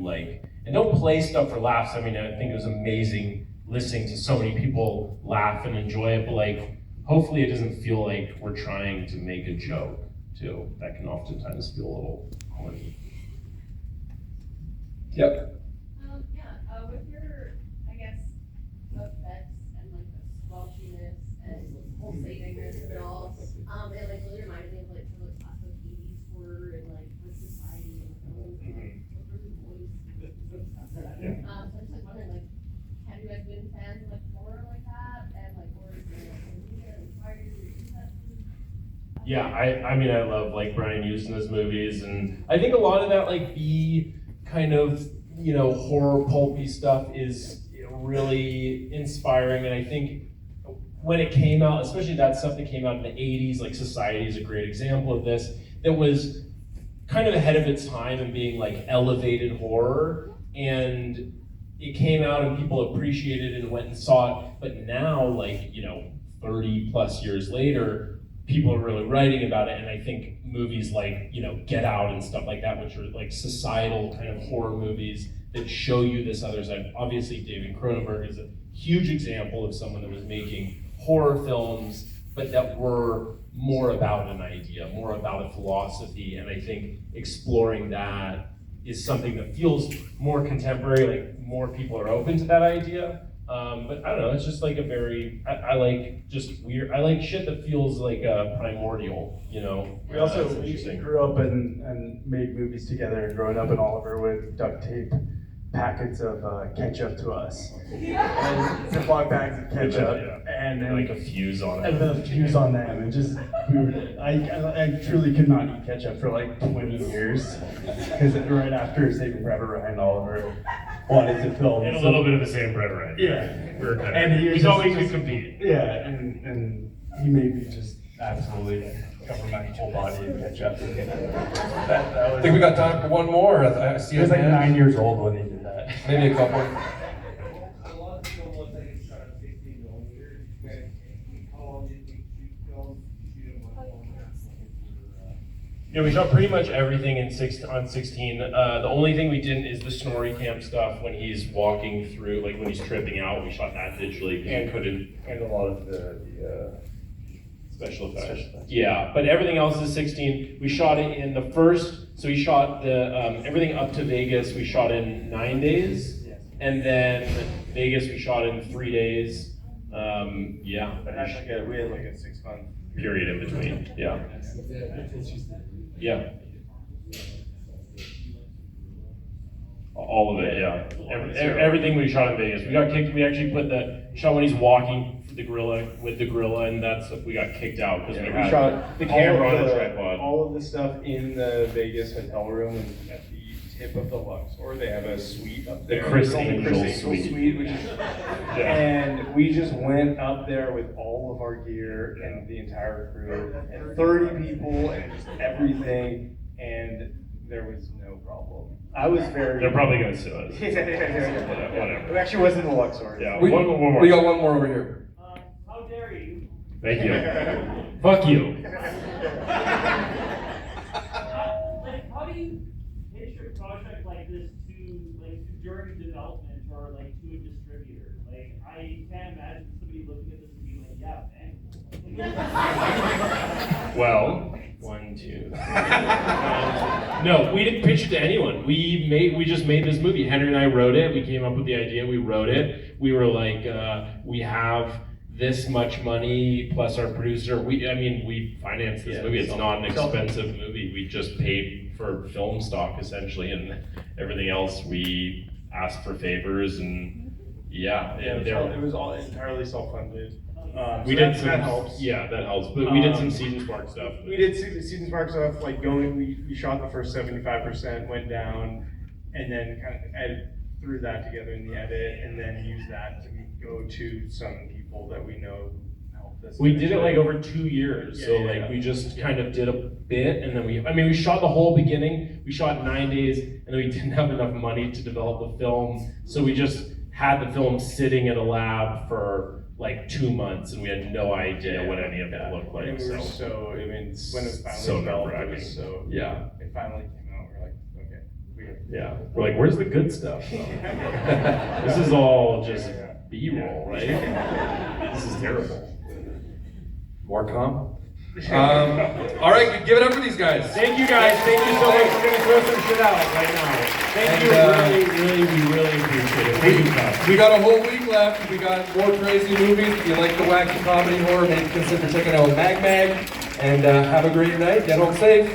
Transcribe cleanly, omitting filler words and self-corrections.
like, and don't play stuff for laughs. I mean, I think it was amazing listening to so many people laugh and enjoy it, but like, hopefully it doesn't feel like we're trying to make a joke too. That can oftentimes feel a little corny. Yep. With your, I guess, effects and like the squelchiness and pulsatingness of it all, it like really reminded me of like some of the classic 80s horror and like with society and films and like really voice and stuff. So I'm just like wondering, like, have you guys been fans of like horror like that and like horror is inspired you to do that? Yeah, I mean, I love like Brian Houston's movies, and I think a lot of that like B kind of, you know, horror pulpy stuff is really inspiring. And I think when it came out, especially that stuff that came out in the 80s, like Society is a great example of this, that was kind of ahead of its time and being like elevated horror. And it came out and people appreciated it and went and saw it. But now, like, you know, 30 plus years later, people are really writing about it, and I think movies like, you know, Get Out and stuff like that, which are like societal kind of horror movies that show you this other side. Obviously, David Cronenberg is a huge example of someone that was making horror films, but that were more about an idea, more about a philosophy, and I think exploring that is something that feels more contemporary, like more people are open to that idea. But I don't know, it's just like a very, I like just weird, I like shit that feels like primordial, you know? We also grew up and made movies together, growing up in Oliver with duct tape packets of ketchup to us. And Ziploc bags of ketchup. And like a fuse on it. And a fuse on them. And just, I truly could not eat ketchup for like 20 years. Because right after Saving Private Ryan, Oliver wanted to film. And a little bit of the same bread, right? Yeah. We're kind of, And we thought we could compete. Yeah, and he made me just absolutely cover my whole body in ketchup. That was, I think we got time for one more. I see he was like hand. 9 years old when he did that. Maybe a couple. A lot of people look like it's shot at 16 millimeters. How long did you shoot film? Shoot them with Yeah, we shot pretty much everything on 16. The only thing we didn't is the snorri camp stuff when he's walking through, like when he's tripping out. We shot that digitally because we couldn't. And a lot of the Special effects. Yeah, but everything else is 16. We shot it in the first, so we shot the everything up to Vegas. We shot in 9 days, and then Vegas we shot in 3 days. Yeah, But we had like a 6 month period in between. Yeah, yeah. All of it, yeah. Everything we shot in Vegas. We got kicked. We actually put the shot when he's walking the gorilla with the gorilla, and that's we got kicked out because we we had shot the camera all on of the tripod. All of the stuff in the Vegas hotel room and at the tip of the Luxor. They have a suite up there. Chris It's called the Angel Angel suite. which is, Yeah. and we just went up there with all of our gear and the entire crew, and 30 people and just everything, and there was no problem. I was very. They're probably gonna sue us. Yeah. Whatever. It actually wasn't the Luxor. Yeah. We, One more. we got one more over here. How dare you? Thank you. Fuck you. Like, how do you pitch a project like this during development or like to a distributor? Like, I can't imagine somebody looking at this and being like, yeah, thanks. Well, 1, 2. No, we didn't pitch it to anyone. We just made this movie. Henry and I wrote it. We came up with the idea. We wrote it. We were like, we have this much money plus our producer. We financed this movie. It's not an expensive movie. We just paid for film stock essentially, and everything else we asked for favors, and it was all entirely self-funded. we did some. That helps. Yeah, that helps. But we did some Season Spark stuff. We did Season Spark stuff, like we shot the first 75%, went down, and then kind of threw that together in the edit, and then used that to go to some people that we know helped us. We did it like over 2 years, we just kind of did a bit, and then we shot the whole beginning. We shot 9 days, and then we didn't have enough money to develop the film, so we just had the film sitting in a lab for like 2 months, and we had no idea what any of it looked like. And we were when it finally so developed, nerve-wracking. it was Yeah. it finally came out. We're like, okay, Yeah, we're like, where's the good stuff? This is all just B-roll, right? This is terrible. More calm. All right, give it up for these guys. Thank you guys. Thank you so much. We're gonna throw some shit out right now. Thank you. We really appreciate it. Thank you, guys. We got a whole week left. We got more crazy movies. If you like the wacky comedy horror, maybe consider checking out Mag. And have a great night. Get home safe.